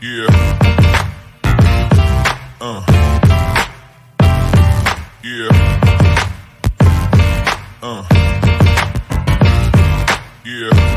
Yeah. Uh. Yeah. Yeah.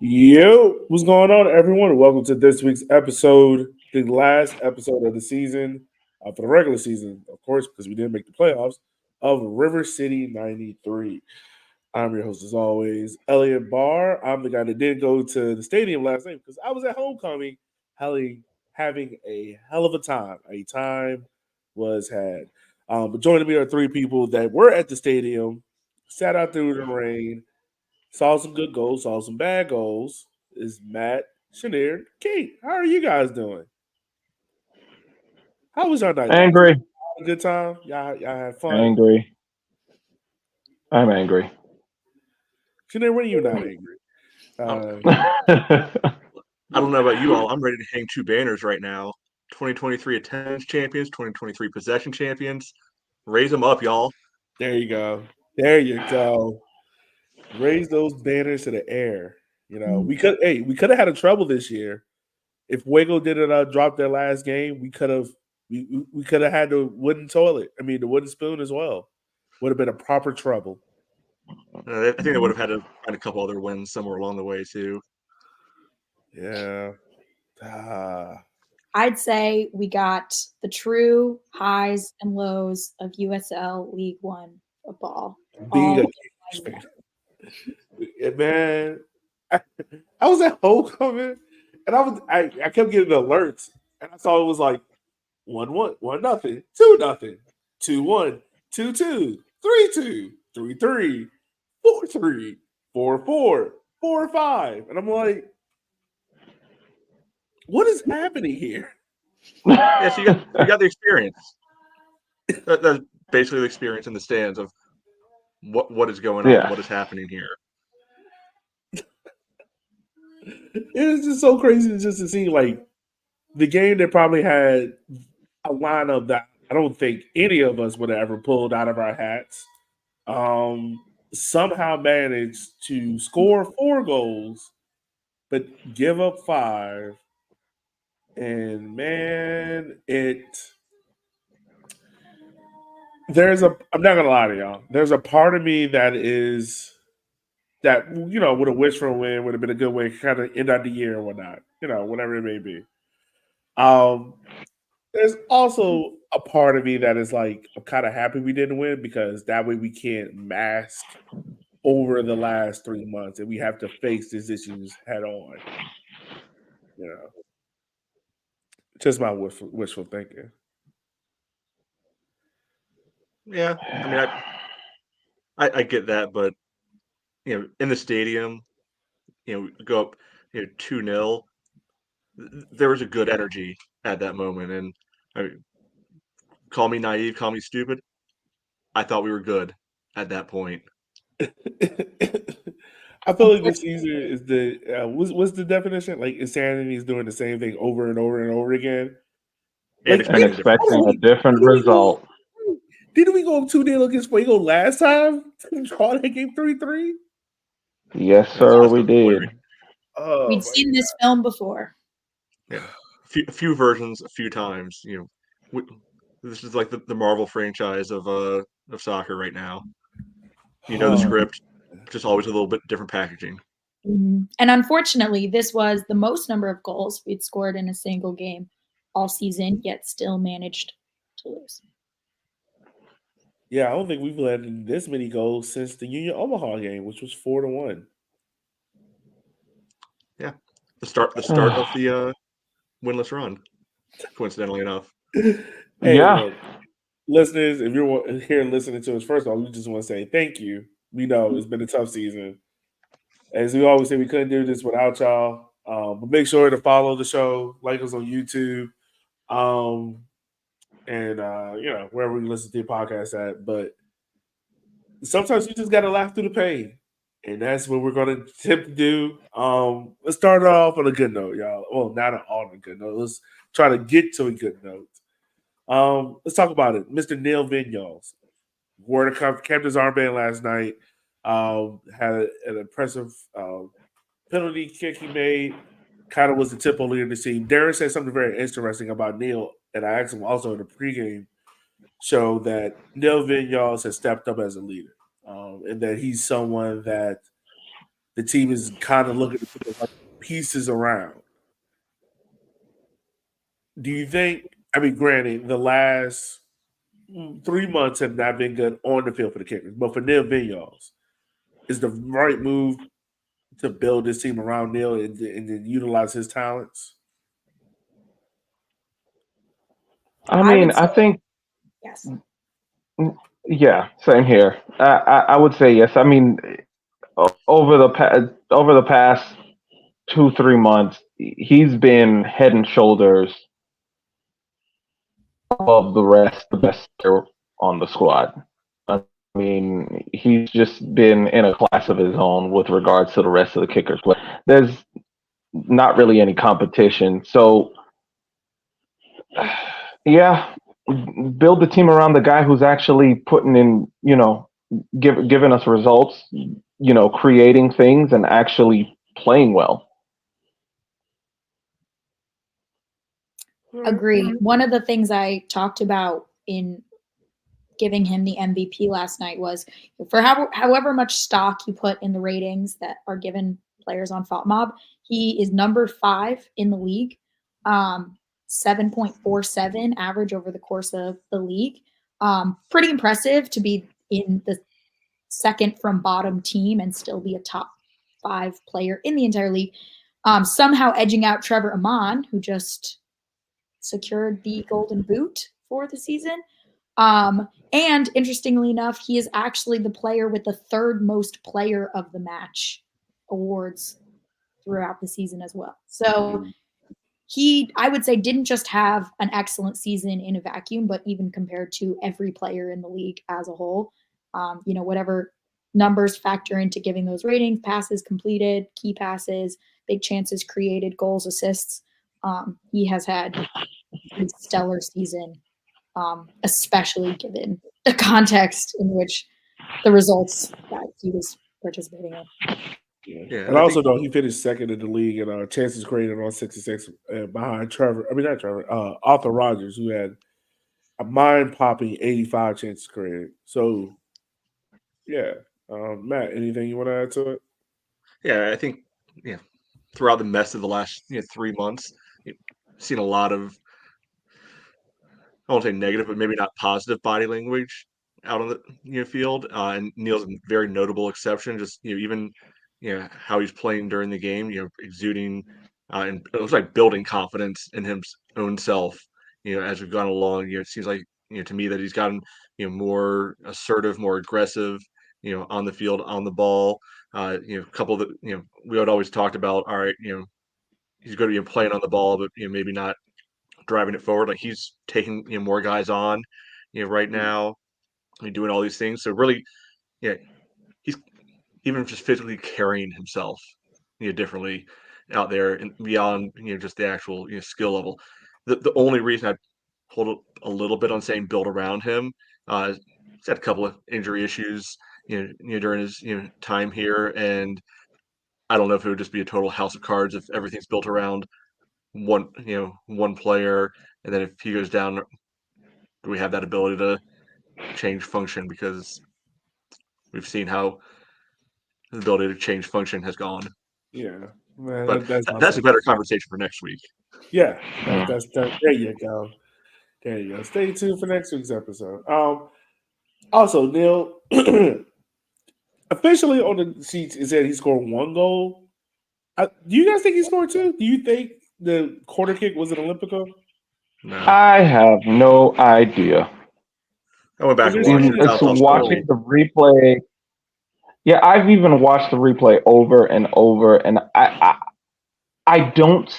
Yo, what's going on, everyone? Welcome to this week's episode, the last episode of the season, for the regular season, of course, because we didn't make the playoffs, of River City 93. I'm your host, as always, Elliot Barr. I'm the guy that did go to the stadium last night because I was at homecoming, having a hell of a time. A time was had. But joining me are three people that were at the stadium, sat out through the rain, saw some good goals, saw some bad goals. Is Matt, Shaneer, Kate. How are you guys doing? How was your night last Angry, night? A good time? Y'all had fun? angry. I'm angry. Shaneer, when are you not angry? I Uh, I don't know about you all. I'm ready to hang two banners right now. 2023 attendance champions, 2023 possession champions. Raise them up, y'all. there you go. There you go. Raise those banners to the air. You know, we could have had a trouble this year. If Waco didn't drop their last game, we could have had the wooden toilet. I mean, the wooden spoon as well. Would have been a proper trouble. I think they would have had to find a couple other wins somewhere along the way too. Yeah. I'd say we got the true highs and lows of USL League One football. Being a Kings fan. Man, I was at homecoming and I kept getting alerts and I saw it was like 1-1, 1-0, 2-0, 2-1, 2-2, 3-2, 3-3, 4-3, 4-4, 4-5. And I'm like, what is happening here? Yeah, so you got the experience. That's basically the experience in the stands of what is going on, Yeah. what is happening here. It's just so crazy just to see like the game that probably had a lineup that I don't think any of us would have ever pulled out of our hats. Somehow managed to score 4 goals, but give up 5. And man, I'm not gonna lie to y'all. There's a part of me that would have wished for a win, would have been a good way to kind of end out the year or whatnot, whatever it may be. There's also a part of me that is like, I'm kind of happy we didn't win because that way we can't mask over the last 3 months and we have to face these issues head on. Just my wishful thinking. Yeah, I mean, I get that, but in the stadium, go up 2-0. There was a good energy at that moment, and I mean, call me naive, call me stupid. I thought we were good at that point. I feel like this season is what's the definition? Like insanity is doing the same thing over and over and over again. And Like And expecting a different result. Didn't we go 2-0 against Fuego last time? Draw that game 3-3? Yes, sir, we did. Oh, We'd seen this film before. Yeah, a few versions, a few times. This is like the Marvel franchise of soccer right now. You know the script, just always a little bit different packaging. And unfortunately, this was the most number of goals we'd scored in a single game all season, yet still managed to lose. Yeah, I don't think we've led this many goals since the Union Omaha game, which was 4-1. Yeah, the start of the winless run. Coincidentally enough. Hey, Yeah. look, listeners, if you're here listening to us, first of all, we just want to say thank you. We know it's been a tough season. As we always say, we couldn't do this without y'all. But make sure to follow the show, like us on YouTube, and wherever you listen to your podcast at. But sometimes you just got to laugh through the pain. And that's what we're going to attempt to do. Let's start off on a good note, y'all. Well, not on a good note. Let's try to get to a good note. Let's talk about it. Mr. Neil Vigneault wore the captain's armband last night. Had an impressive penalty kick he made. Kind of was the tempo leader of the team. Darren said something very interesting about Neil, and I asked him also in the pregame show that Neil Vigneault has stepped up as a leader, and that he's someone that the team is kind of looking to put the pieces around. Do you think? I mean, granted, the last 3 months have not been good on the field for the Kickers, but for Neil Vigneault, is the right move to build this team around Neil and then utilize his talents? I think yes. yeah, same here. I would say yes. I mean, over the past 2-3 months, he's been head and shoulders above the best player on the squad. I mean, he's just been in a class of his own with regards to the rest of the kickers. But there's not really any competition. So, yeah, build the team around the guy who's actually putting in, giving us results, creating things and actually playing well. Agree. One of the things I talked about in giving him the MVP last night was for however much stock you put in the ratings that are given players on FotMob, he is number 5 in the league, 7.47 average over the course of the league. Pretty impressive to be in the second from bottom team and still be a top 5 player in the entire league. Somehow edging out Trevor Amon, who just secured the Golden Boot for the season. And interestingly enough, he is actually the player with the 3rd most player of the match awards throughout the season as well. So he, I would say, didn't just have an excellent season in a vacuum, but even compared to every player in the league as a whole, whatever numbers factor into giving those ratings, passes completed, key passes, big chances created, goals, assists, he has had a stellar season, especially given the context in which the results that he was participating in. Yeah. And I also know he finished second in the league in chances created on 66 behind Arthur Rogers, who had a mind-popping 85 chances created. So, yeah. Matt, anything you want to add to it? Yeah, I think throughout the mess of the last 3 months, you've seen a lot of, I won't say negative, but maybe not positive body language out on the field. And Neil's a very notable exception. Just even how he's playing during the game, exuding and it looks like building confidence in his own self. As we've gone along, it seems like to me that he's gotten more assertive, more aggressive. On the field, on the ball. A couple of the we had always talked about. All right, he's going to be playing on the ball, but maybe not driving it forward. Like he's taking more guys on, right now, doing all these things. So really, he's even just physically carrying himself, differently out there and beyond, just the actual skill level. The only reason I hold a little bit on saying build around him, he's had a couple of injury issues, during his time here, and I don't know if it would just be a total house of cards if everything's built around one player, and then if he goes down, do we have that ability to change function? Because we've seen how the ability to change function has gone. Yeah, man, but that's a better conversation for next week. Yeah, that's there you go. There you go. Stay tuned for next week's episode. Also, Neil, officially on the sheets, it said he scored 1 goal. Do you guys think he scored 2? Do you think the corner kick was an Olympico? No. I have no idea. I went back and watching the replay. Yeah, I've even watched the replay over and over, and I don't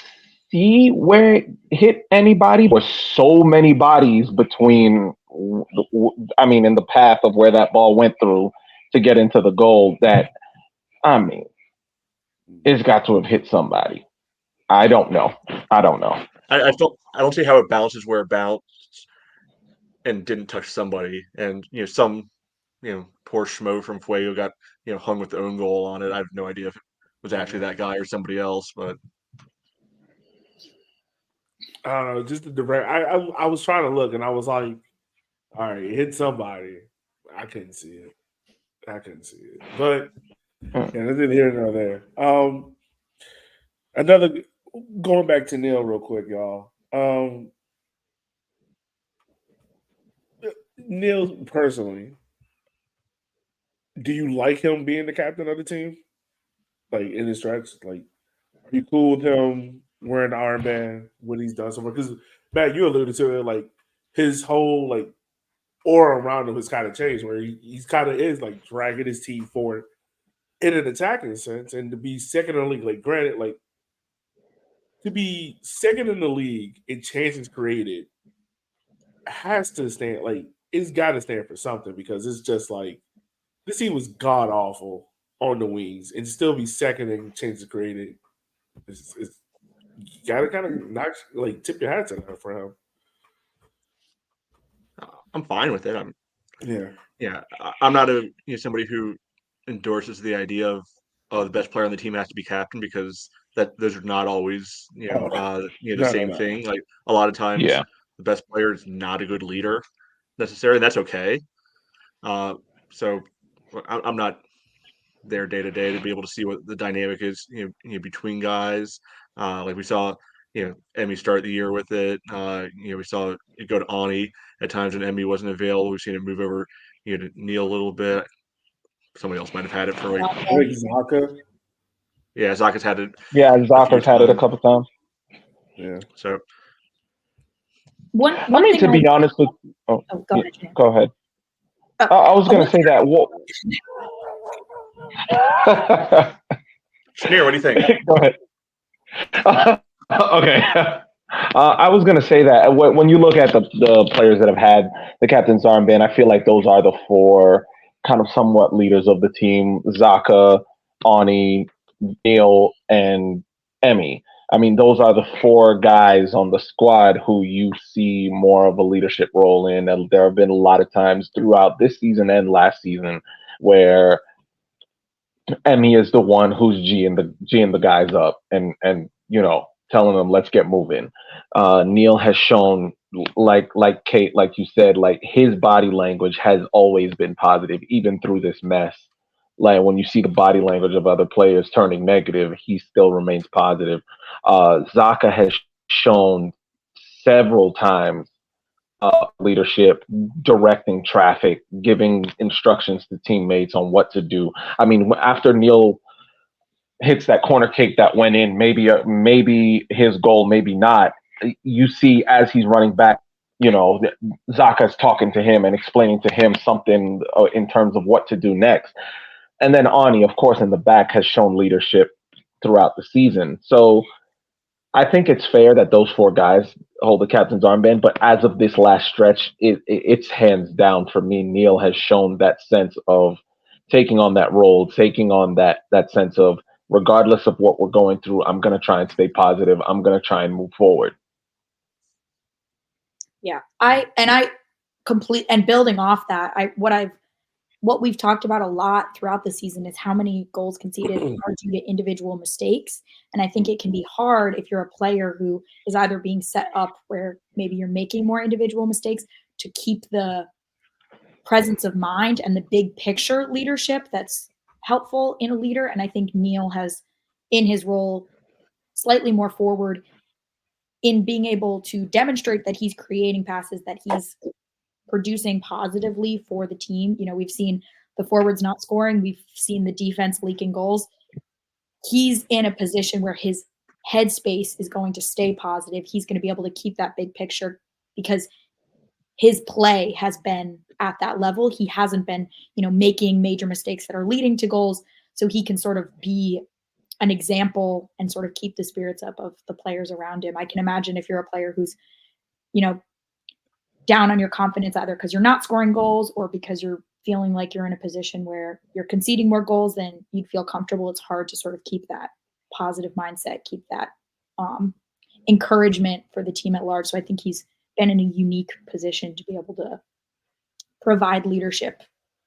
see where it hit anybody. There's so many bodies between, in the path of where that ball went through to get into the goal that I mean, it's got to have hit somebody. I don't know. I don't see how it bounces where it bounced and didn't touch somebody. And some poor schmo from Fuego got hung with the own goal on it. I have no idea if it was actually that guy or somebody else, but I don't know, just the direct. I was trying to look, and I was like, all right, it hit somebody. I couldn't see it. But yeah, that's neither here nor there. Another going back to Neil real quick, y'all. Neil personally, do you like him being the captain of the team? Like in his stretch, like are you cool with him wearing the armband? What he's done so far? Because Matt, you alluded to it, like his whole like aura around him has kind of changed, where he's kind of is like dragging his team forward in an attacking sense, and to be second in the league, like granted, like to be second in the league in chances created has to stand like it's got to stand for something because it's just like this team was god awful on the wings and still be second in chances created. It's you gotta kind of not like tip your hat to that for him. I'm fine with it. Yeah, I'm not somebody who endorses the idea of the best player on the team has to be captain because those are not always the same thing. Like a lot of times, Yeah. the best player is not a good leader necessarily, and that's okay. So I'm not there day to day to be able to see what the dynamic is between guys. Like we saw Emmy start the year with it. We saw it go to Ani at times when Emmy wasn't available. We've seen it move over to Neil a little bit. Somebody else might have had it for like I think Zaka. yeah, Zaka's had it Yeah, a few Zaka's had it a times. couple times. Yeah. So One I mean, thing to be honest with go ahead, Jane. go ahead. Oh, I was going to say that. Shanir, what do you think? Go ahead. Okay. I was going to say that when you look at the players that have had the captain's armband, I feel like those are the four kind of somewhat leaders of the team: Zaka, Ani, Neil, and Emmy. I mean, those are the four guys on the squad who you see more of a leadership role in. And there have been a lot of times throughout this season and last season where Emmy is the one who's G'ing the guys up and telling them let's get moving. Neil has shown like Kate, like you said, like his body language has always been positive, even through this mess. Like when you see the body language of other players turning negative, he still remains positive. Zaka has shown several times leadership, directing traffic, giving instructions to teammates on what to do. I mean, after Neil hits that corner kick that went in, maybe his goal, maybe not. You see as he's running back, Zaka's talking to him and explaining to him something in terms of what to do next. And then Ani, of course, in the back has shown leadership throughout the season. So I think it's fair that those four guys hold the captain's armband, but as of this last stretch, it's hands down for me. Neil has shown that sense of taking on that role, taking on that sense of regardless of what we're going through, I'm going to try and stay positive. I'm going to try and move forward. Yeah, I complete and building off that, what we've talked about a lot throughout the season is how many goals conceded are due to individual mistakes. And I think it can be hard if you're a player who is either being set up where maybe you're making more individual mistakes to keep the presence of mind and the big picture leadership that's helpful in a leader. And I think Neil has, in his role, slightly more forward in being able to demonstrate that he's creating passes, that he's producing positively for the team. We've seen the forwards not scoring. We've seen the defense leaking goals. He's in a position where his headspace is going to stay positive. He's going to be able to keep that big picture because his play has been at that level. He hasn't been, making major mistakes that are leading to goals. So he can sort of be an example and sort of keep the spirits up of the players around him. I can imagine if you're a player who's, down on your confidence, either because you're not scoring goals or because you're feeling like you're in a position where you're conceding more goals than you'd feel comfortable, it's hard to sort of keep that positive mindset, keep that encouragement for the team at large. So I think he's been in a unique position to be able to provide leadership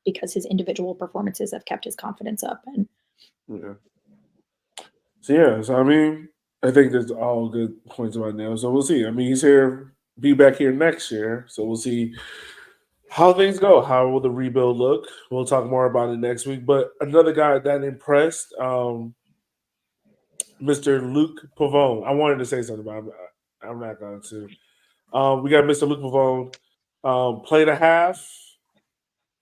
because his individual performances have kept his confidence up. And So I mean, I think that's all good points about now. So we'll see. I mean, he's be back here next year. So we'll see how things go. How will the rebuild look? We'll talk more about it next week. But another guy that impressed, Mr. Luke Pavone. I wanted to say something, but I'm not going to. We got Mr. Luke Pavone, played a half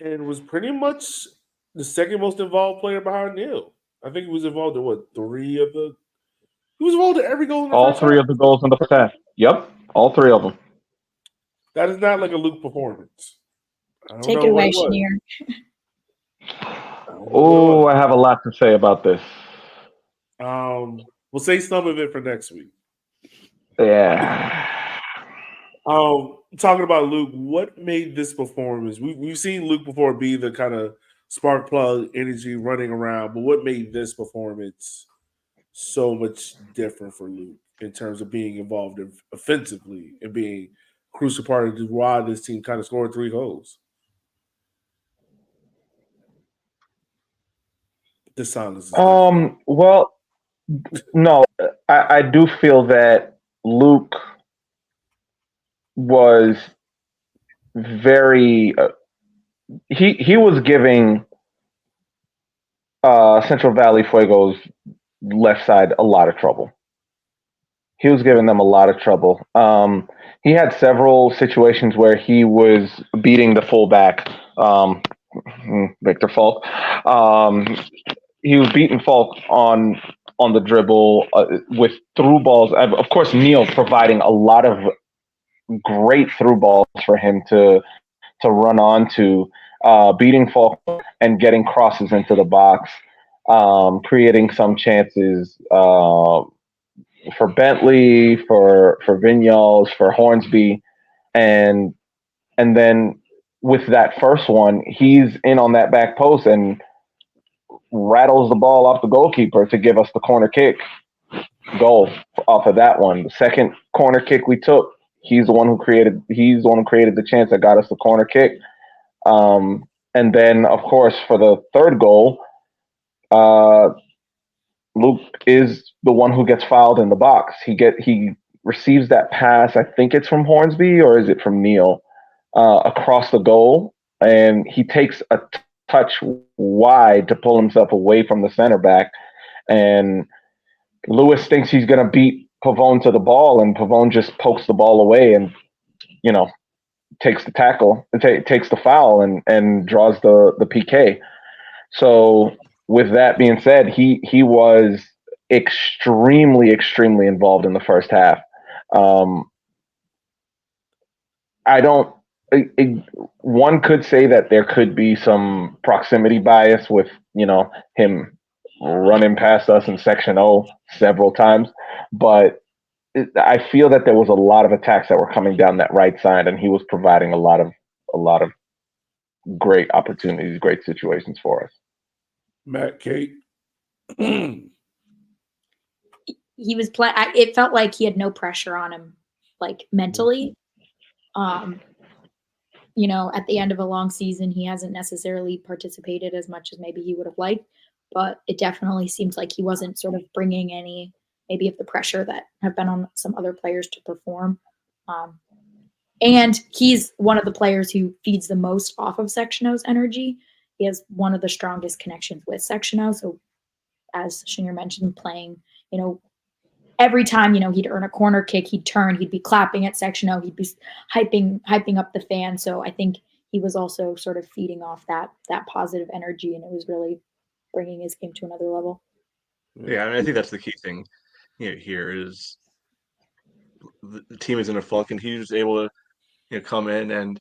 and was pretty much the second most involved player behind Neil. I think he was involved in he was involved in every goal in the All first three half. of the goals in the first half. Yep, all three of them. That is not like a Luke performance. I don't take know it what away, it was. Shanir. Oh, I have a lot to say about this. We'll say some of it for next week. Yeah. Talking about Luke, what made this performance? We've seen Luke before be the kind of spark plug energy running around, but what made this performance so much different for Luke in terms of being involved offensively and being a crucial part of why this team kind of scored 3 goals? The silence is different. Well, no, I do feel that Luke was very. He was giving Central Valley Fuego's left side a lot of trouble. He was giving them a lot of trouble. He had several situations where he was beating the fullback, Victor Falk. He was beating Falk on the dribble with through balls. Of course, Neil providing a lot of great through balls for him to run onto, beating Falk and getting crosses into the box, creating some chances for Bentley, for Vinyals, for Hornsby, and then with that first one, he's in on that back post and rattles the ball off the goalkeeper to give us the corner kick goal off of that one. The second corner kick we took, he's the one who created the chance that got us the corner kick. And then of course for the third goal, Luke is the one who gets fouled in the box. He receives that pass. I think it's from Hornsby or is it from Neil, across the goal, and he takes a touch wide to pull himself away from the center back. And Lewis thinks he's going to beat Pavone to the ball, and Pavone just pokes the ball away and, takes the tackle, takes the foul, and draws the PK. So with that being said, he was extremely, extremely involved in the first half. One could say that there could be some proximity bias with, him running past us in Section O several times, but I feel that there was a lot of attacks that were coming down that right side, and he was providing a lot of great opportunities, great situations for us. Matt, Kate. He was playing. It felt like he had no pressure on him, like mentally. At the end of a long season, he hasn't necessarily participated as much as maybe he would have liked, but it definitely seems like he wasn't sort of bringing any maybe of the pressure that have been on some other players to perform. And he's one of the players who feeds the most off of Section O's energy. He has one of the strongest connections with Section O. So as Shinir mentioned, playing, every time, he'd earn a corner kick, he'd turn, he'd be clapping at Section O, he'd be hyping up the fan. So I think he was also sort of feeding off that positive energy, and it was really bringing his game to another level. Yeah, I think that's the key thing here is the team is in a funk, and he was able to come in and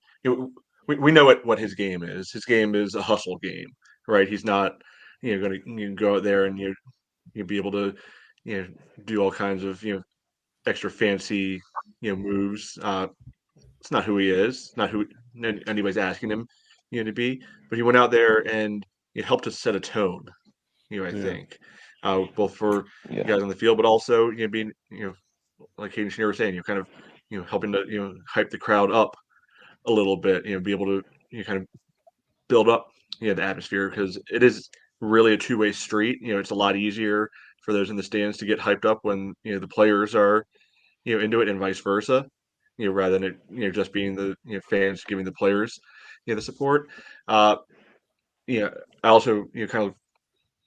we know what his game is. His game is a hustle game, right? He's not going to go out there and you be able to do all kinds of extra fancy moves. It's not who he is. Not who anybody's asking him to be. But he went out there and it helped us set a tone. I Yeah. think both for Yeah. guys on the field, but also being like Hayden Schneider was saying, kind of helping to hype the crowd up a little bit. Be able to kind of build up the atmosphere, because it is really a two-way street. It's a lot easier for those in the stands to get hyped up when the players are into it, and vice versa. Rather than it just being the fans giving the players the support. Uh, I also kind of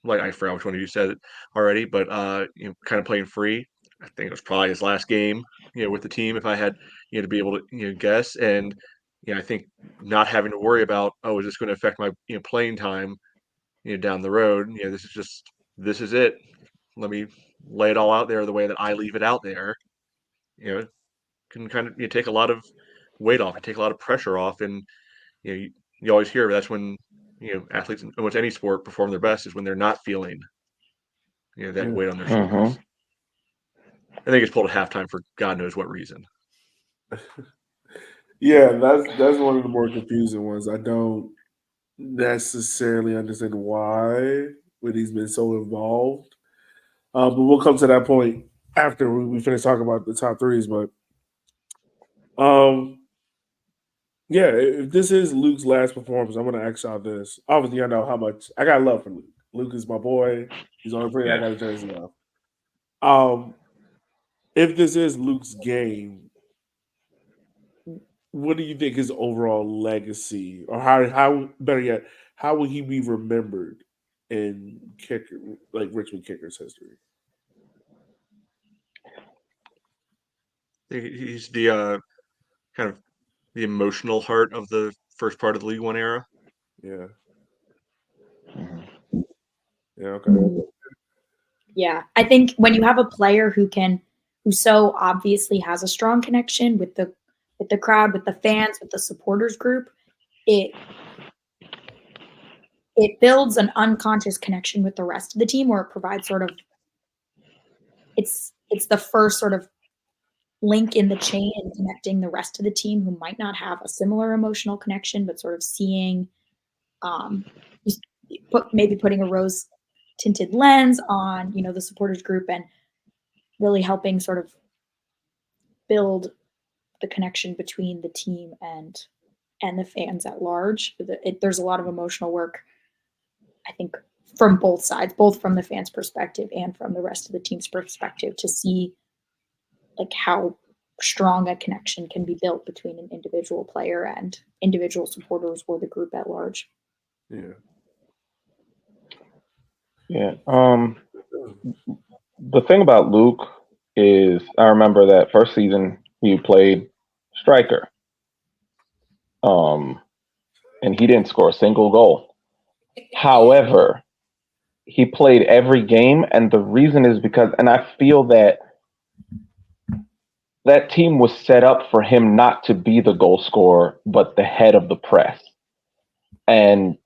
like, I forgot which one of you said it already, but kind of playing free. I think it was probably his last game with the team, if I had to be able to guess. And I think not having to worry about, oh, is this going to affect my playing time down the road. This is it. Let me lay it all out there the way that I leave it out there. Can kind of take a lot of weight off and take a lot of pressure off. And you always hear that's when athletes in almost any sport perform their best, is when they're not feeling that Yeah. weight on their Mhm. shoulders. I think it's pulled at halftime for God knows what reason. Yeah, that's one of the more confusing ones. I don't necessarily understand why when he's been so involved. But we'll come to that point after we finish talking about the top threes. But yeah, if this is Luke's last performance, I'm gonna ask y'all this. Obviously, I know how much I got love for Luke. Luke is my boy. He's on the play. I got a jersey off. If this is Luke's game, what do you think his overall legacy, or how better yet, how will he be remembered in kicker, like Richmond Kickers history? He's the kind of the emotional heart of the first part of the League One era. Yeah. Mhm. Yeah. Okay. Yeah, I think when you have a player who so obviously has a strong connection with the crowd, with the fans, with the supporters group, it builds an unconscious connection with the rest of the team, where it provides sort of it's the first sort of link in the chain and connecting the rest of the team who might not have a similar emotional connection, but sort of seeing, maybe putting a rose tinted lens on the supporters group, and really helping sort of build the connection between the team and the fans at large. There's a lot of emotional work, I think, from both sides, both from the fans' perspective and from the rest of the team's perspective, to see like how strong a connection can be built between an individual player and individual supporters or the group at large. Yeah. Yeah. The thing about Luke is, I remember that first season he played striker. And he didn't score a single goal. However, he played every game, and the reason is because, and I feel that that team was set up for him not to be the goal scorer, but the head of the press. And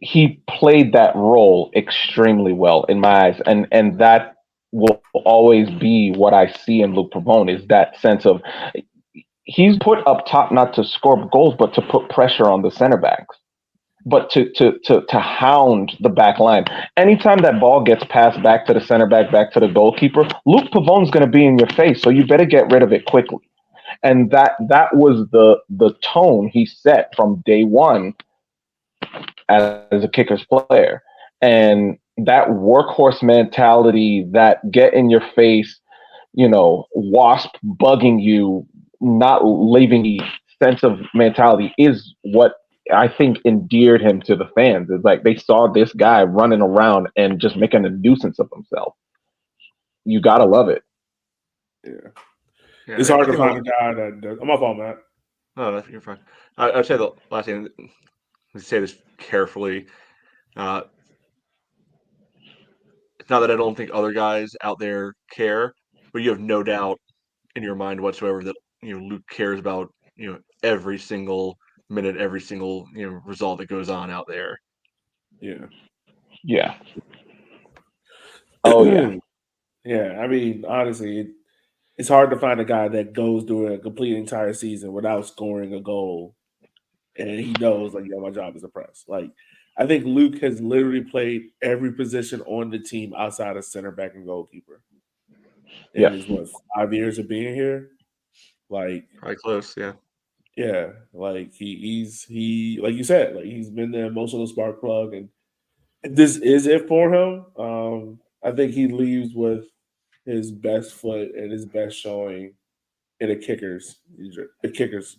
he played that role extremely well in my eyes. And that will always be what I see in Luke Pavone, is that sense of, he's put up top not to score goals, but to put pressure on the center backs, but to hound the back line. Anytime that ball gets passed back to the center back to the goalkeeper, Luke Pavone's going to be in your face, so you better get rid of it quickly. And that was the tone he set from day one as a Kickers player. And that workhorse mentality, that get in your face, wasp bugging you, not leaving the sense of mentality, is what I think endeared him to the fans. It's like they saw this guy running around and just making a nuisance of himself. You gotta love it. Yeah. Yeah, It's I hard to think find a guy that does. I'm off on Matt. you're fine. I'd say the last thing. Let's say this carefully. Uh, it's not that I don't think other guys out there care, but you have no doubt in your mind whatsoever that Luke cares about every single minute, every single result that goes on out there. Yeah. Yeah. Oh yeah. Yeah. I mean, honestly, it's hard to find a guy that goes through a complete entire season without scoring a goal and he knows like, yo, my job is a press. Like, I think Luke has literally played every position on the team outside of center back and goalkeeper. Yeah. In his 5 years of being here, like Probably close, yeah. yeah, like he's like you said, like he's been the emotional spark plug, and if this is it for him, I think he leaves with his best foot and his best showing in a kicker's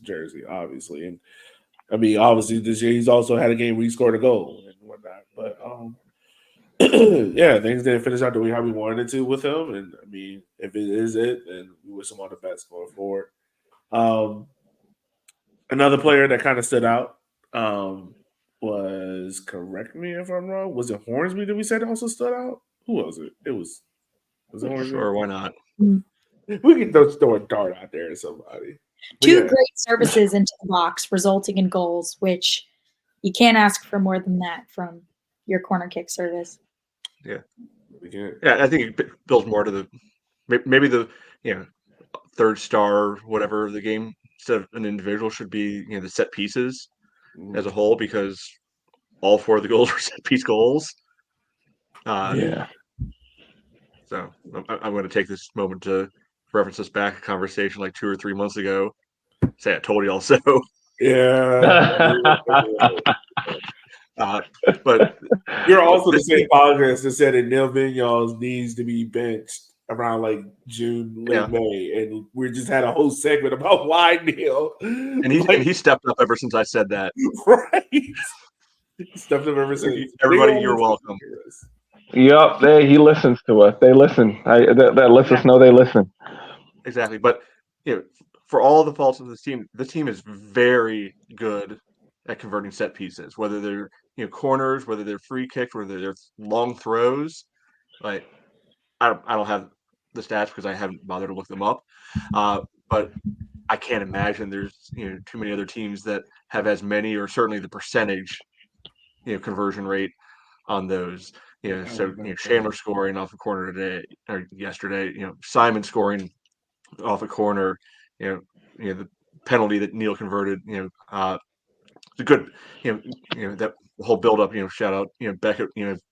jersey, obviously. And I mean, obviously this year he's also had a game where he scored a goal and whatnot. But yeah, things didn't finish out the way how we wanted it to with him. And I mean, if it is it, then we wish him all the best going forward. Another player that kind of stood out was, correct me if I'm wrong, was it Hornsby that we said also stood out? Who was it? Was it Hornsby? Sure, why not? We can just throw a dart out there at somebody. But Two yeah. great services into the box, resulting in goals, which you can't ask for more than that from your corner kick service. Yeah. We can't. Yeah, I think it builds more to the maybe the third star, whatever the game instead of an individual should be the set pieces as a whole, because all 4 of the goals were set piece goals. Yeah. So I'm going to take this moment to reference us back a conversation like 2 or 3 months ago. Say I told you all so. Yeah. But you're also the same podcast that said that Neil Vigneault needs to be benched around like June, late May, and we just had a whole segment about why Neil. And he stepped up ever since I said that. Right. He stepped up ever since. Everybody, you're welcome. Yep, he listens to us. They listen. That lets us know they listen. Exactly, but for all the faults of this team, the team is very good at converting set pieces, whether they're corners, whether they're free kicks, whether they're long throws. Like I don't have the stats because I haven't bothered to look them up, but I can't imagine there's too many other teams that have as many, or certainly the percentage conversion rate on those. So Chandler scoring off a corner today or yesterday. Simon scoring off a corner. The penalty that Neil converted. The good. That whole build up. Shout out. Beckett.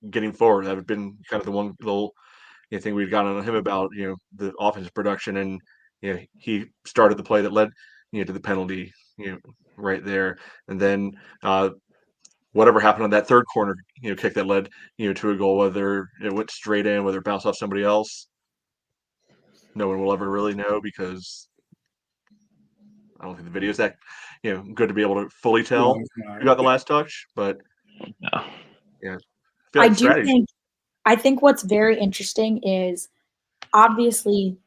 Getting forward. That would have been kind of the one little thing we'd gotten on him about. The offensive production, and he started the play that led to the penalty. Right there, and then whatever happened on that third corner kick that led to a goal, whether it went straight in, whether it bounced off somebody else, no one will ever really know, because I don't think the video is that good to be able to fully tell who got the last touch. But I think what's very interesting is obviously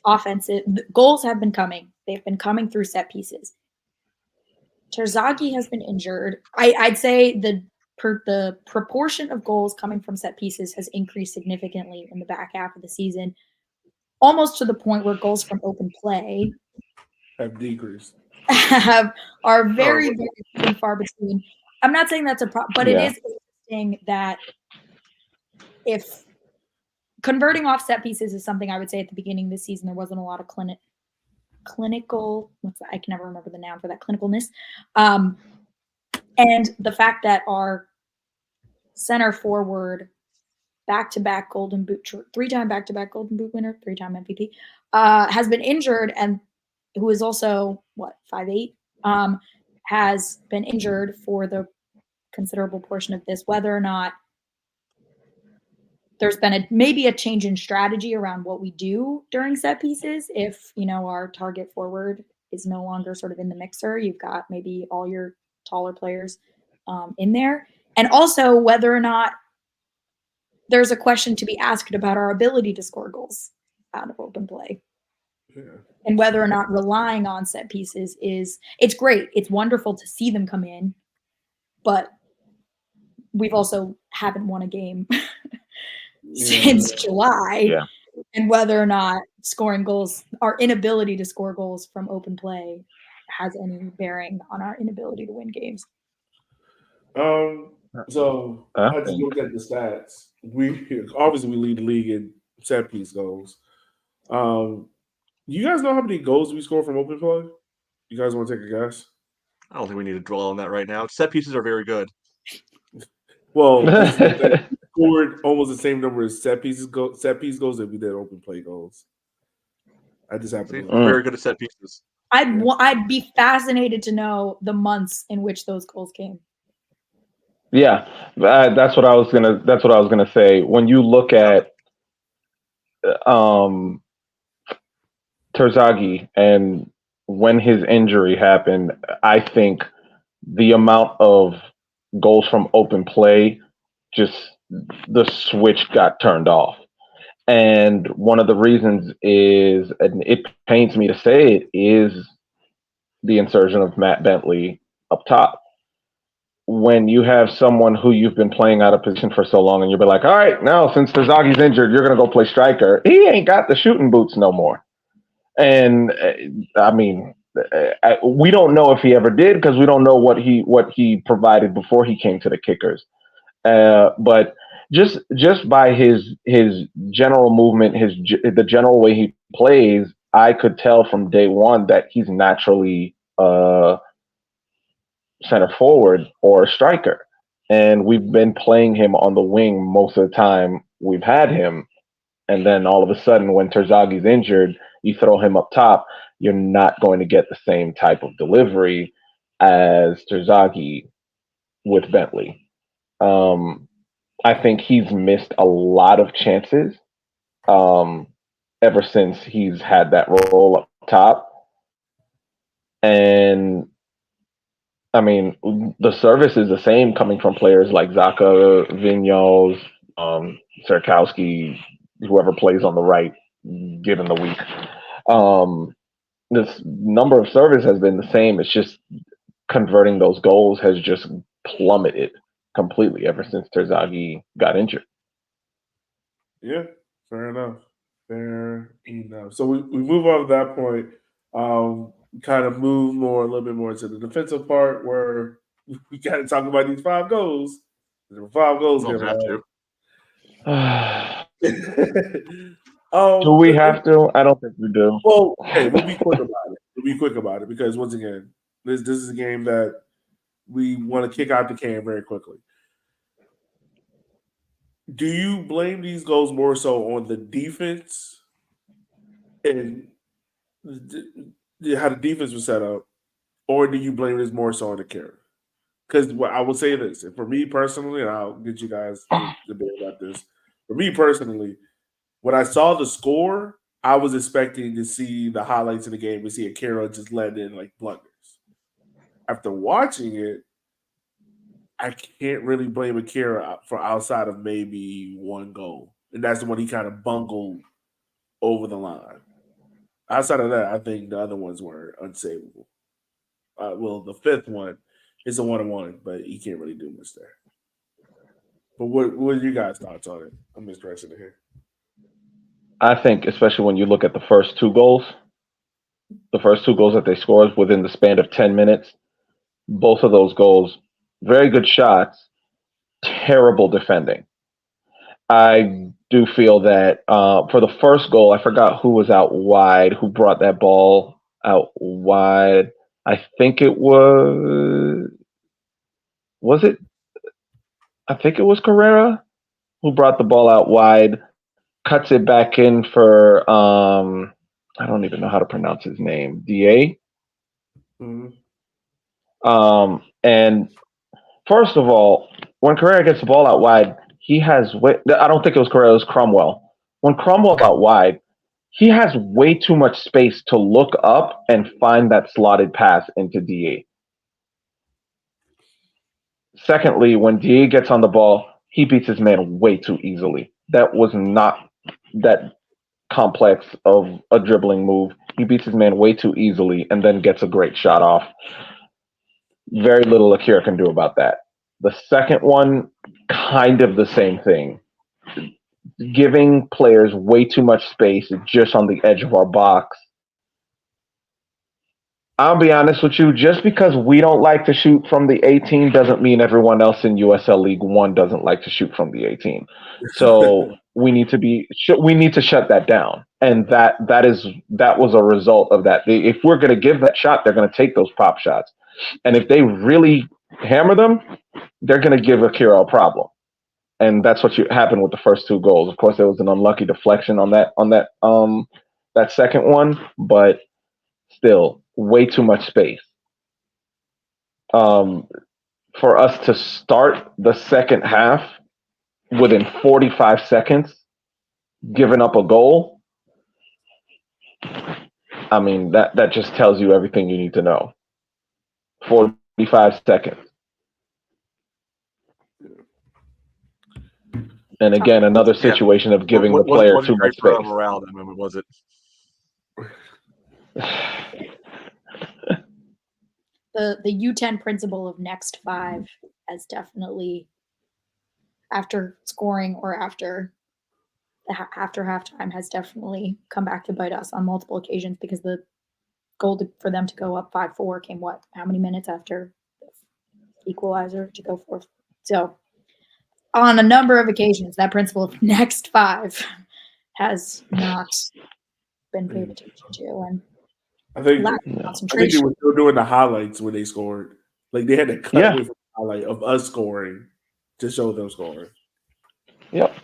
offensive goals have been coming. They've been coming through set pieces. Terzaghi has been injured. I'd say the proportion of goals coming from set pieces has increased significantly in the back half of the season, almost to the point where goals from open play have decreased. Are very, very far between. I'm not saying that's a problem, but it is interesting that if converting off set pieces is something I would say at the beginning of the season, there wasn't a lot of clinical, I can never remember the noun for that, clinicalness. And the fact that our center forward, back-to-back Golden Boot, 3-time back-to-back Golden Boot winner, 3-time MVP, has been injured, and who is also 5'8", has been injured for the considerable portion of this. Whether or not there's been maybe a change in strategy around what we do during set pieces, if our target forward is no longer sort of in the mixer, you've got maybe all your taller players in there, and also whether or not there's a question to be asked about our ability to score goals out of open play. Yeah. And whether or not relying on set pieces it's great. It's wonderful to see them come in, but we've also haven't won a game since July. Yeah. And whether or not scoring goals, our inability to score goals from open play has any bearing on our inability to win games. So I just looked at the stats. We obviously lead the league in set piece goals. You guys know how many goals we score from open play? You guys want to take a guess? I don't think we need to dwell on that right now. Set pieces are very good. Well, this is the thing. We scored almost the same number as set piece goals that we did open play goals. I just happened See, to we're very good at set pieces. I'd be fascinated to know the months in which those goals came. Yeah, that's what I was gonna say. When you look at Terzaghi and when his injury happened, I think the amount of goals from open play, just the switch got turned off. And one of the reasons is, and it pains me to say it, is the insertion of Matt Bentley up top. When you have someone who you've been playing out of position for so long and you'll be like, all right, now since Terzaghi's injured, you're going to go play striker. He ain't got the shooting boots no more. And I mean, we don't know if he ever did because we don't know what he provided before he came to the Kickers. But just by his general movement, the general way he plays, I could tell from day one that he's naturally center forward or a striker. And we've been playing him on the wing most of the time we've had him. And then all of a sudden, when Terzaghi's injured, you throw him up top, you're not going to get the same type of delivery as Terzaghi with Bentley. I think he's missed a lot of chances ever since he's had that role up top. And I mean, the service is the same coming from players like Zaka, Vignoles, Serkowski, whoever plays on the right, given the week. This number of service has been the same. It's just converting those goals has just plummeted completely ever since Terzaghi got injured. Yeah, fair enough. Fair enough. So we move on to that point. Kind of move a little bit more to the defensive part where we got to talk about these 5 goals. There were 5 goals. Don't have to. Do we have to? I don't think we do. Well, okay, we'll be quick about it. Because once again, this is a game that we want to kick out the can very quickly. Do you blame these goals more so on the defense and how the defense was set up, or do you blame this more so on the carry? Because I will say this, and for me personally, and I'll get you guys to debate about this. For me personally, when I saw the score, I was expecting to see the highlights of the game and see Akira just let in like blunders. After watching it, I can't really blame Akira for outside of maybe 1 goal. And that's the one he kind of bungled over the line. Outside of that, I think the other ones were unsavable. Well, the 5th one is a 1-on-1, but he can't really do much there. But what are you guys' thoughts on it? I'm interested to hear. I think, especially when you look at the first 2 goals that they scored within the span of 10 minutes, both of those goals, very good shots, terrible defending. I do feel that for the first goal, I forgot who was out wide, who brought that ball out wide. I think it was it? I think it was Carrera who brought the ball out wide, cuts it back in for I don't even know how to pronounce his name. DA. Mm-hmm. And first of all, when Carrera gets the ball out wide, he has I don't think it was Carrera, it was Cromwell. When Cromwell's out wide, he has way too much space to look up and find that slotted pass into DA. Secondly, when DA gets on the ball, he beats his man way too easily. That was not that complex of a dribbling move. He beats his man way too easily and then gets a great shot off. Very little Akira can do about that. The second one, kind of the same thing. Giving players way too much space just on the edge of our box. I'll be honest with you, just because we don't like to shoot from the 18 doesn't mean everyone else in USL League 1 doesn't like to shoot from the 18. So we need to shut that down. And that was a result of that. If we're going to give that shot, they're going to take those pop shots. And if they really hammer them, they're going to give Akira a problem. And that's what happened with the first 2 goals. Of course, there was an unlucky deflection on that second one, but still way too much space. For us to start the second half within 45 seconds, giving up a goal, I mean, that just tells you everything you need to know. 45 seconds. And again, another situation of giving the player too much space. Morale that moment, was it? The U10 principle of next 5 has definitely, after scoring or after halftime, has definitely come back to bite us on multiple occasions, because the goal for them to go up 5-4 came how many minutes after the equalizer to go 4? So on a number of occasions, that principle of next 5 has not been paid attention to, and I think they were still doing the highlights when they scored. Like, they had to cut away from the highlight of us scoring to show them scoring. Yep.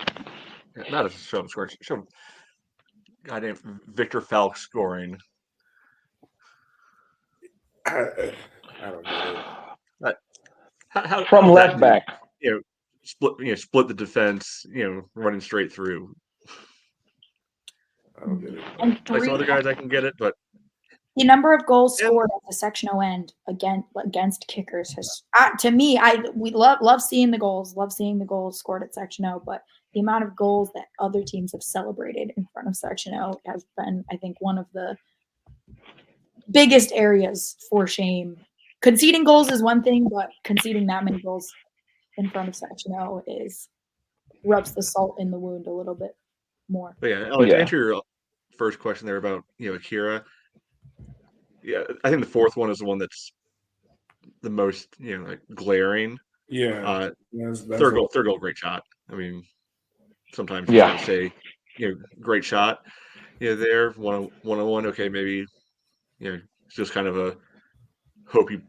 Not a show them scoring. Show them guy named Victor Falk scoring. I don't get it. From left back. Split the defense, running straight through. I don't get it. And Like some other guys, I can get it, but the number of goals scored at the sectional end against kickers has, to me, we love seeing the goals, scored at Section O, but the amount of goals that other teams have celebrated in front of Section O has been, I think, one of the biggest areas for shame. Conceding goals is one thing, but conceding that many goals in front of Section O rubs the salt in the wound a little bit more. But to answer your first question there about Akira, I think the fourth one is the one that's the most glaring. Yeah. Third goal, great shot. I mean, sometimes you gotta say, great shot. There, one-on-one. Okay, maybe it's just kind of a hope you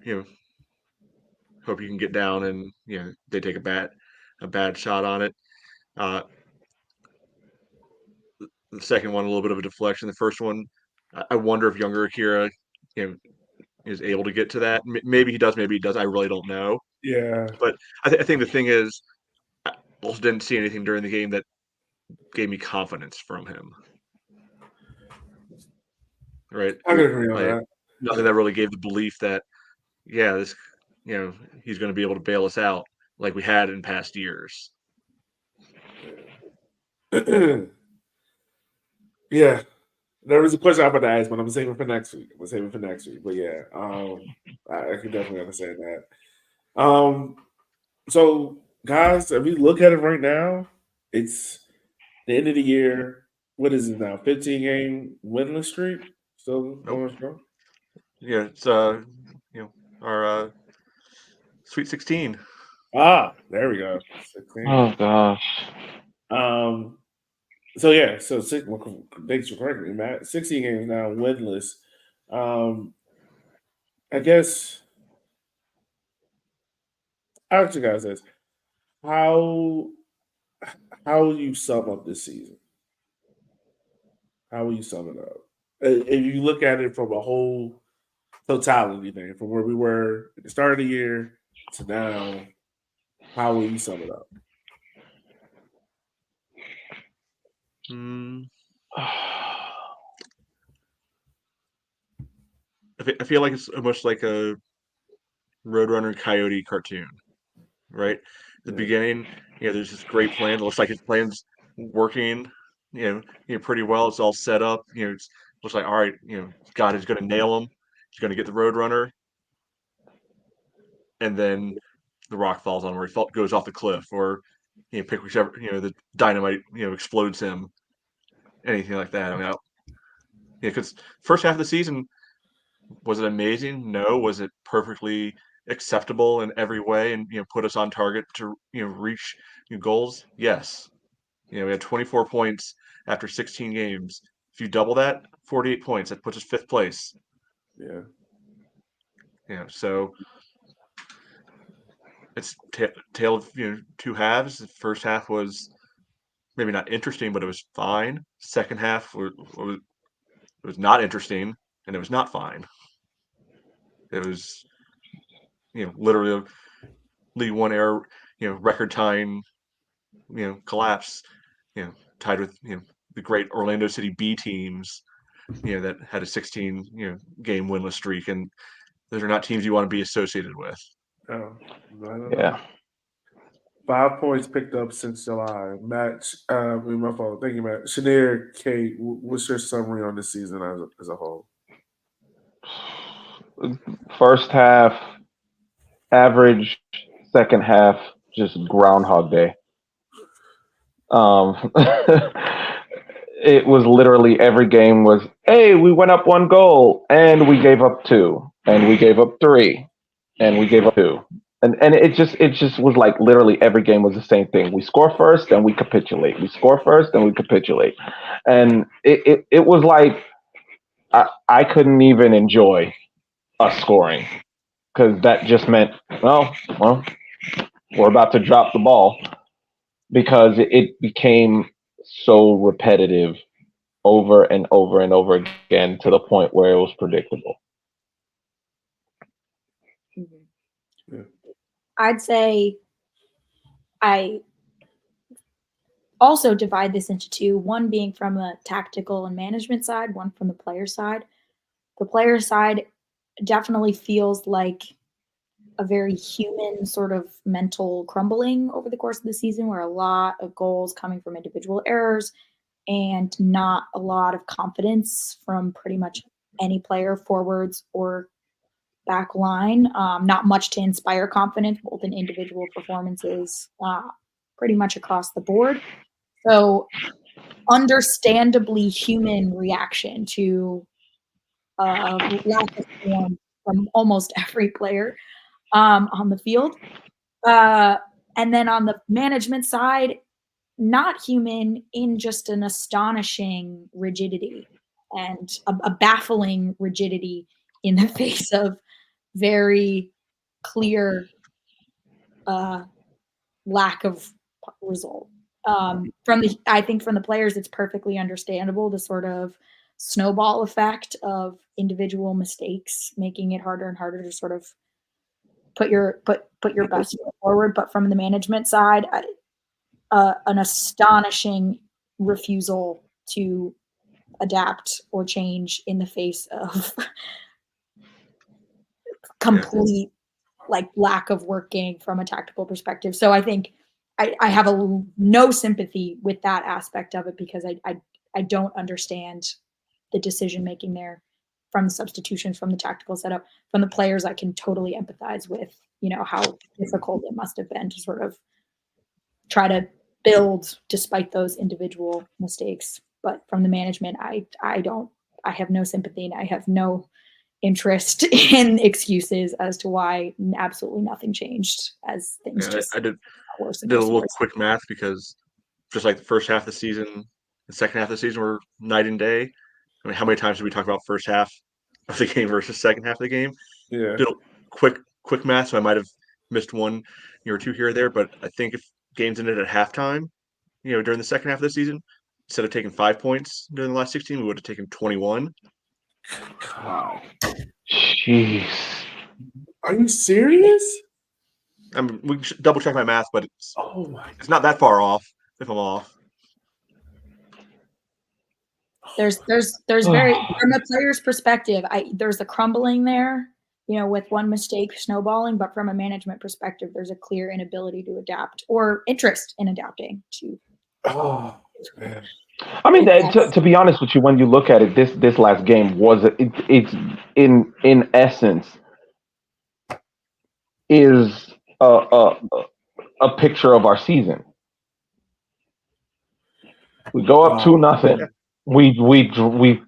can get down and they take a bad shot on it. The second one, a little bit of a deflection. The first one, I wonder if younger Akira, is able to get to that. Maybe he does, maybe he does. I really don't know. Yeah. But I think the thing is, I also didn't see anything during the game that gave me confidence from him. Right? I can agree on that. Nothing that really gave the belief that, this, he's going to be able to bail us out like we had in past years. Yeah. There was a question I'm about to ask, but I'm saving for next week. But yeah, I can definitely understand that. So guys, if we look at it right now, it's the end of the year. What is it now? 15-game winless streak? Still going strong? Yeah, it's our Sweet 16. There we go. 16. Oh gosh. So yeah, thanks for correcting me, Matt. 16 games now, winless. I guess I'll ask you guys this: how will you sum up this season? How will you sum it up? If you look at it from a whole totality thing, from where we were at the start of the year to now, how will you sum it up? I feel like it's almost like a Roadrunner Coyote cartoon, right? The beginning, there's this great plan. It looks like his plan's working, pretty well. It's all set up. It looks like, all right, God is going to nail him. He's going to get the Roadrunner, and then the rock falls on him, or he goes off the cliff, or pick whichever, the dynamite, explodes him, anything like that. I mean, because first half of the season, was it amazing? No. Was it perfectly acceptable in every way and put us on target to reach goals? Yes. We had 24 points after 16 games. If you double that, 48 points. That puts us fifth place. Yeah. So it's tale of two halves. The first half was maybe not interesting, but it was fine. Second half was not interesting, and it was not fine. It was literally a League One era record tying collapse. Tied with the great Orlando City B teams. That had a 16 game winless streak, and those are not teams you want to be associated with. Oh, I don't Yeah. know. 5 points picked up since July. Matt, my fault. Thank you, Matt. Shaneer, Kate, what's your summary on the season as a whole? First half, average. Second half, just Groundhog Day. It was literally every game was, hey, we went up 1 goal, and we gave up 2, and we gave up 3, and we gave up 2. And it just was like literally every game was the same thing. We score first, then we capitulate. We score first, then we capitulate. And it was like I couldn't even enjoy us scoring because that just meant, well, we're about to drop the ball because it became so repetitive over and over and over again to the point where it was predictable. Mm-hmm. Yeah. I'd say I also divide this into 2, one being from the tactical and management side, one from the player side. The player side definitely feels like a very human sort of mental crumbling over the course of the season, where a lot of goals coming from individual errors and not a lot of confidence from pretty much any player, forwards or back line. Not much to inspire confidence, both in individual performances, pretty much across the board. So understandably human reaction to lack of form from almost every player on the field. And then on the management side, not human in just an astonishing rigidity and a baffling rigidity in the face of very clear lack of result. I think from the players, it's perfectly understandable the sort of snowball effect of individual mistakes, making it harder and harder to sort of put your best foot forward. But from the management side, an astonishing refusal to adapt or change in the face of complete lack of working from a tactical perspective. So I think I have no sympathy with that aspect of it because I don't understand the decision making there from the substitutions, from the tactical setup, from the players. I can totally empathize with how difficult it must have been to sort of try to build despite those individual mistakes. But from the management, I have no sympathy and I have no interest in excuses as to why absolutely nothing changed as things I did got worse. Did a little quick math because just like the first half of the season, the second half of the season were night and day. I mean, how many times did we talk about first half of the game versus second half of the game? Yeah. Did a quick math, so I might have missed one or two here or there, but I think if games ended at halftime, during the second half of the season, instead of taking 5 points during the last 16, we would have taken 21. God. Jeez. Are you serious? I mean, we should double check my math, but it's not that far off if I'm off. There's very from a player's perspective, there's a crumbling there, with one mistake snowballing, but from a management perspective, there's a clear inability to adapt or interest in adapting to. Oh man. I mean, to be honest with you, when you look at it, this last game was it's in essence is a picture of our season. We go up 2-0. We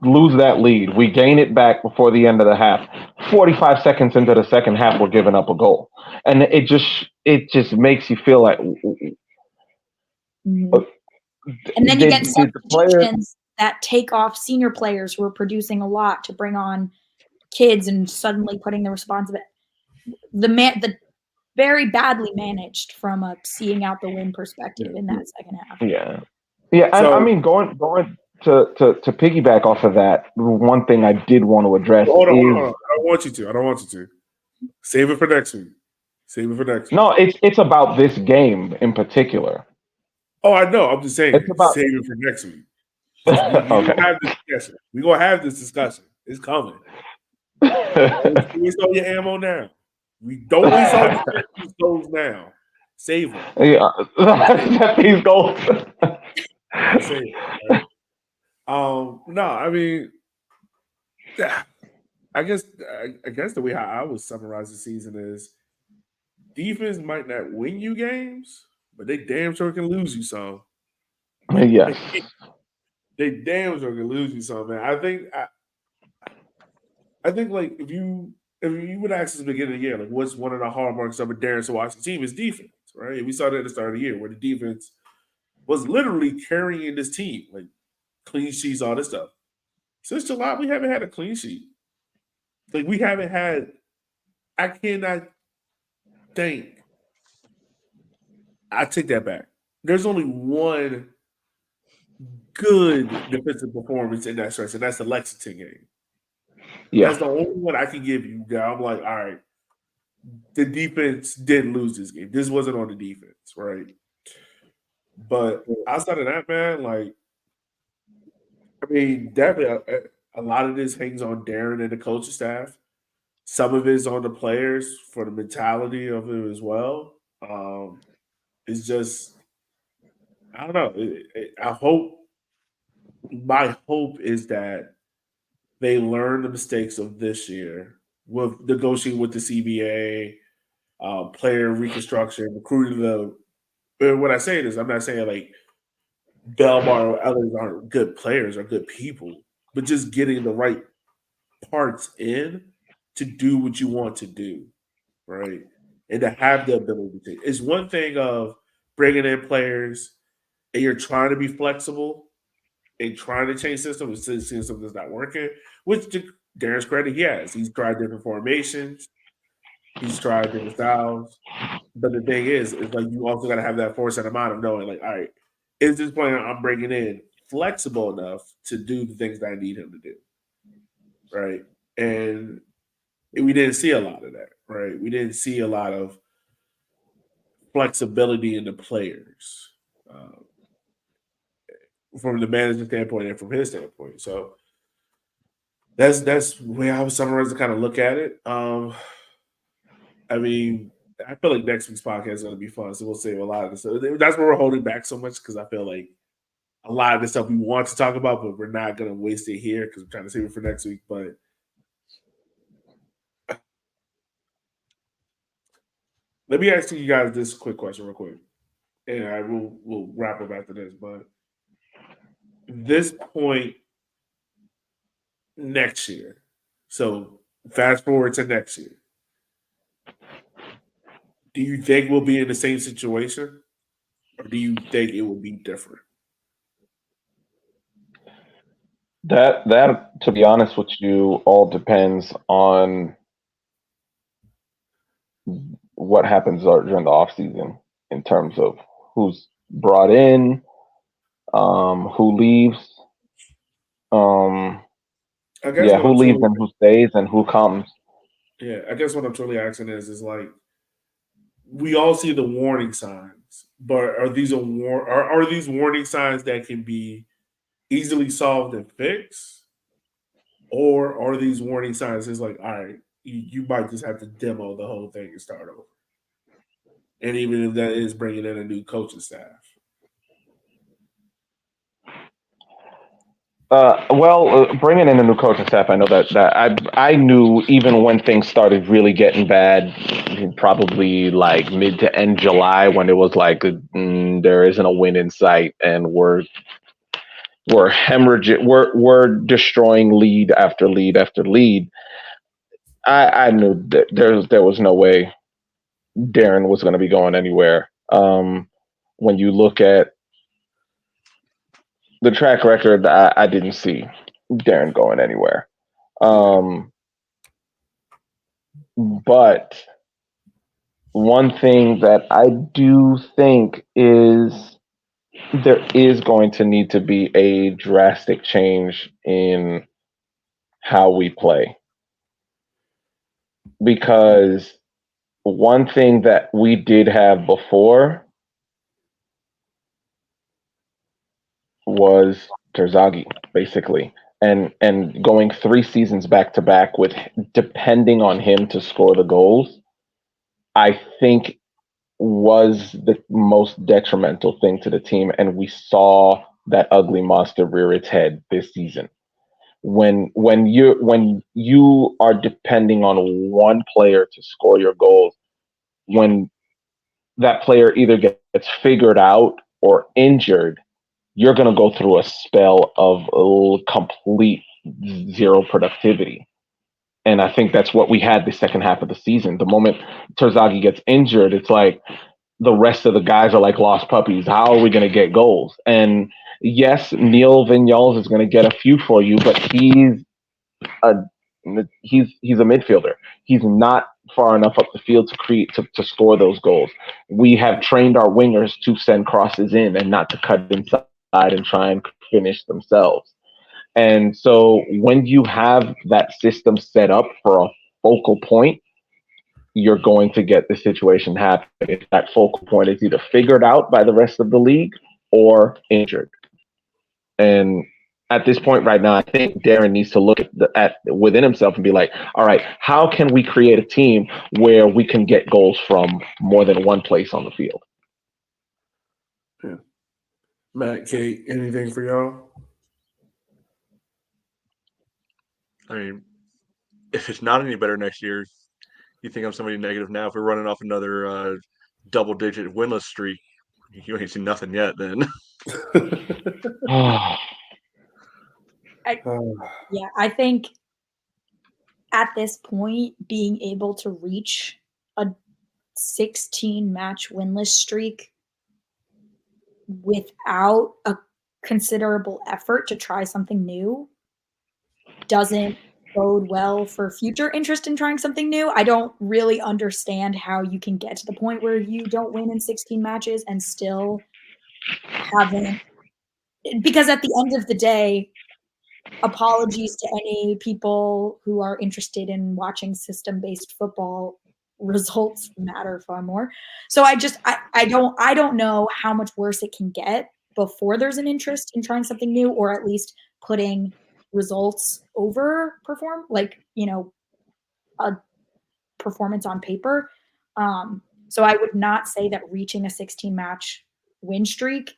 lose that lead. We gain it back before the end of the half. 45 seconds into the second half, we're giving up a goal, and it just makes you feel like. Mm-hmm. And then you get substitutions that take off senior players who are producing a lot to bring on kids and suddenly putting the responsibility. The very badly managed from a seeing out the win perspective in that second half. Yeah. And So- I mean, going to piggyback off of that, one thing I did want to address Hold on. is I don't want you to. Save it for next week. no, it's about this game in particular. Oh, I know. I'm just saying. It's about- Save it for next week. We Okay. gonna have this discussion. We're gonna have this discussion. It's coming. Don't waste all your ammo now. We don't waste all your these goals now. Save them. Yeah, set these goals. Save them. Right? No, I mean, I guess the way how I would summarize the season is defense might not win you games, but they damn sure can lose you some. Yes. They damn sure can lose you some, man. I think like if you would ask us at the beginning of the year, like what's one of the hallmarks of a Darren Sawashi team is defense, right? We saw that at the start of the year where the defense was literally carrying this team, like clean sheets, all this stuff. Since July, we haven't had a clean sheet. Like we haven't had. I cannot think. I take that back. There's only one good defensive performance in that stretch, and that's the Lexington game. Yeah. That's the only one I can give you. That I'm like, all right, the defense did lose this game. This wasn't on the defense, right? But outside of that, man, like, I mean, definitely a lot of this hangs on Darren and the coaching staff. Some of it is on the players for the mentality of it as well. It's just, I don't know. My hope is that they learn the mistakes of this year with negotiating with the CBA, player reconstruction, recruiting when I say this, I'm not saying like Belmar or others aren't good players or good people, but just getting the right parts in to do what you want to do, right? And to have the ability to. It's one thing of bringing in players and you're trying to be flexible and trying to change systems and seeing something that's not working, which to Darren's credit, he has. He's tried different formations. He's tried different styles. But the thing is like you also got to have that foresight amount of knowing, like, all right, is this player I'm bringing in flexible enough to do the things that I need him to do, right? And we didn't see a lot of that, right? We didn't see a lot of flexibility in the players from the manager standpoint and from his standpoint. So that's the way I was summarizing to kind of look at it. I mean, I feel like next week's podcast is going to be fun, so we'll save a lot of this. So that's where we're holding back so much because I feel like a lot of the stuff we want to talk about, but we're not going to waste it here because we're trying to save it for next week. But let me ask you guys this quick question real quick, and we'll wrap up after this. But this point next year, so fast forward to next year, do you think we'll be in the same situation, or do you think it will be different? That to be honest with you, all depends on what happens during the off season in terms of who's brought in, who leaves, I guess who leaves and who stays and who comes. Yeah, I guess what I'm truly asking is like we all see the warning signs, but are these are these warning signs that can be easily solved and fixed, or are these warning signs is like, all right, you might just have to demo the whole thing and start over, and even if that is bringing in a new coaching staff. Bringing in a new coaching staff, I know that I knew even when things started really getting bad, probably like mid to end July, when it was like there isn't a win in sight, and we're hemorrhaging, we're destroying lead after lead after lead. I knew that there was no way Darren was going to be going anywhere. When you look at the track record, I didn't see Darren going anywhere. But one thing that I do think is there is going to need to be a drastic change in how we play. Because one thing that we did have before was Terzaghi, basically. And going 3 seasons back to back with depending on him to score the goals, I think was the most detrimental thing to the team. And we saw that ugly monster rear its head this season. When you are depending on one player to score your goals, when that player either gets figured out or injured, you're going to go through a spell of complete zero productivity. And I think that's what we had the second half of the season. The moment Terzaghi gets injured, it's like the rest of the guys are like lost puppies. How are we going to get goals? And yes, Neil Vignoles is going to get a few for you, but a he's a midfielder. He's not far enough up the field to create to score those goals. We have trained our wingers to send crosses in and not to cut inside and try and finish themselves. And so when you have that system set up for a focal point, you're going to get the situation happen if that focal point is either figured out by the rest of the league or injured. And at this point right now, I think Darren needs to look at within himself and be like, all right, how can we create a team where we can get goals from more than one place on the field? Yeah. Matt, Kate, anything for y'all? I mean, if it's not any better next year, you think I'm somebody negative now. If we're running off another double-digit winless streak, you ain't seen nothing yet. Then, Yeah, I think at this point, being able to reach a 16-match winless streak without a considerable effort to try something new doesn't bode well for future interest in trying something new. I don't really understand how you can get to the point where you don't win in 16 matches and still haven't, because at the end of the day, apologies to any people who are interested in watching system-based football, results matter far more. So I don't know how much worse it can get before there's an interest in trying something new, or at least putting results over a performance on paper. So I would not say that reaching a 16-match win streak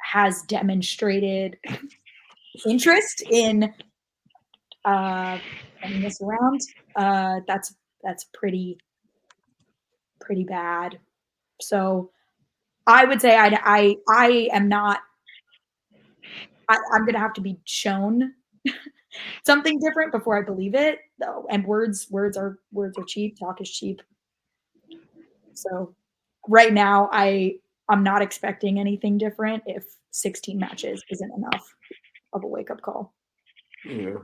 has demonstrated interest in turning this around. That's pretty bad. So I would say I am not. I'm going to have to be shown something different before I believe it. Though, and words are cheap. Talk is cheap. So right now, I'm not expecting anything different if 16 matches isn't enough of a wake up call. Yeah.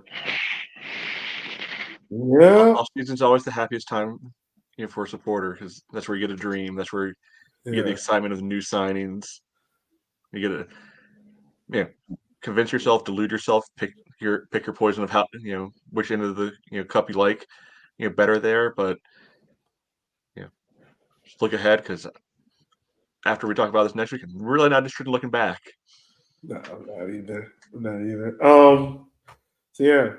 Yeah. off season's always the happiest time, for a supporter, because that's where you get a dream. That's where you get the excitement of the new signings. You get to, convince yourself, delude yourself, pick your poison of how which end of the cup you like, better there. But just look ahead, because after we talk about this next week, I'm really not interested in looking back. No, not either. Not either. So yeah,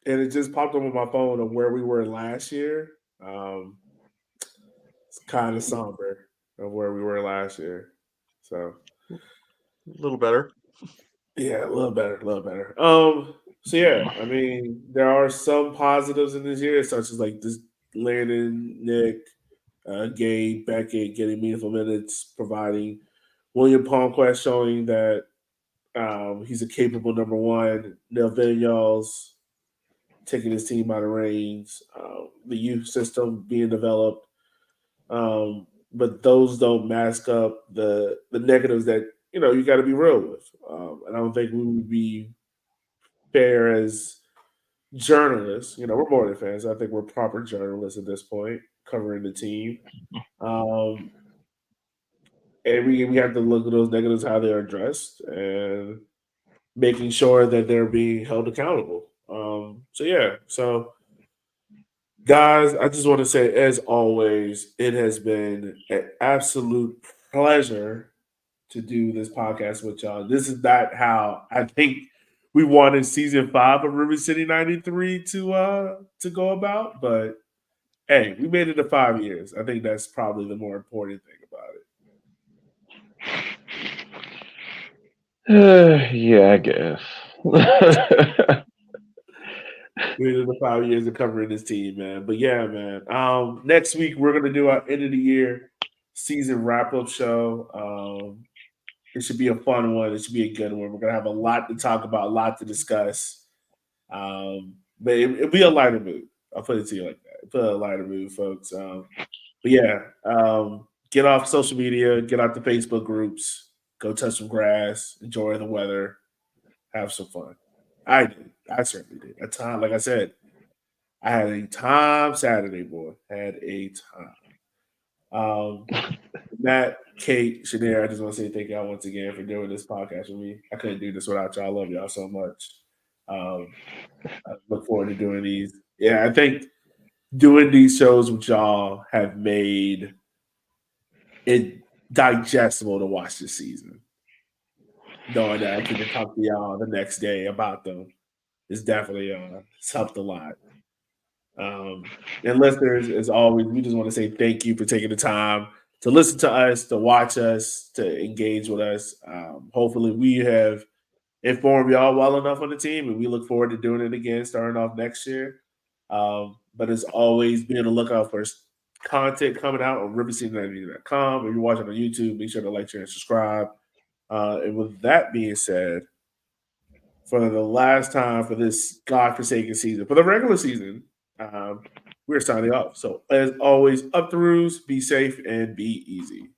and it just popped up on my phone of where we were last year. It's kind of somber of where we were last year. So A little better. yeah, a little better, a little better. So yeah, I mean, there are some positives in this year, such as like this Landon, Nick, Gabe, Beckett getting meaningful minutes, providing William Palmquist showing that he's a capable number one. Neil Vignoles taking his team by the reins. The youth system being developed. But those don't mask up the negatives that you got to be real with. And I don't think we would be fair as journalists. We're more than fans. I think we're proper journalists at this point, covering the team. And we have to look at those negatives, how they're addressed, and making sure that they're being held accountable. So guys, I just want to say, as always, it has been an absolute pleasure to do this podcast with y'all. This is not how I think we wanted season 5 of River City 93 to go about, but hey, we made it to 5 years. I think that's probably the more important thing about it. Yeah, I guess. We made it to 5 years of covering this team, man. But yeah, man. Next week we're gonna do our end of the year season wrap up show. It should be a fun one. It should be a good one. We're gonna have a lot to talk about, a lot to discuss. But it'll be a lighter mood. I'll put it to you like that. Put a lighter mood, folks. But yeah, get off social media, get out the Facebook groups, go touch some grass, enjoy the weather, have some fun. I did. I certainly did. A time, like I said, I had a time Saturday, boy. Had a time. Matt, Kate, Shanair, I just want to say thank y'all once again for doing this podcast with me. I couldn't do this without y'all. I love y'all so much. I look forward to doing these. Yeah, I think doing these shows with y'all have made it digestible to watch this season. Knowing that I can talk to y'all the next day about them is definitely it's helped a lot. And listeners, as always, we just want to say thank you for taking the time to listen to us, to watch us, to engage with us. Hopefully, we have informed y'all well enough on the team, and we look forward to doing it again starting off next year. But as always, be on the lookout for content coming out on rivercity90.com. If you're watching on YouTube, be sure to like, share, and subscribe. And with that being said, for the last time for this godforsaken season, for the regular season, we're signing off. So, as always, up the roofs, be safe, and be easy.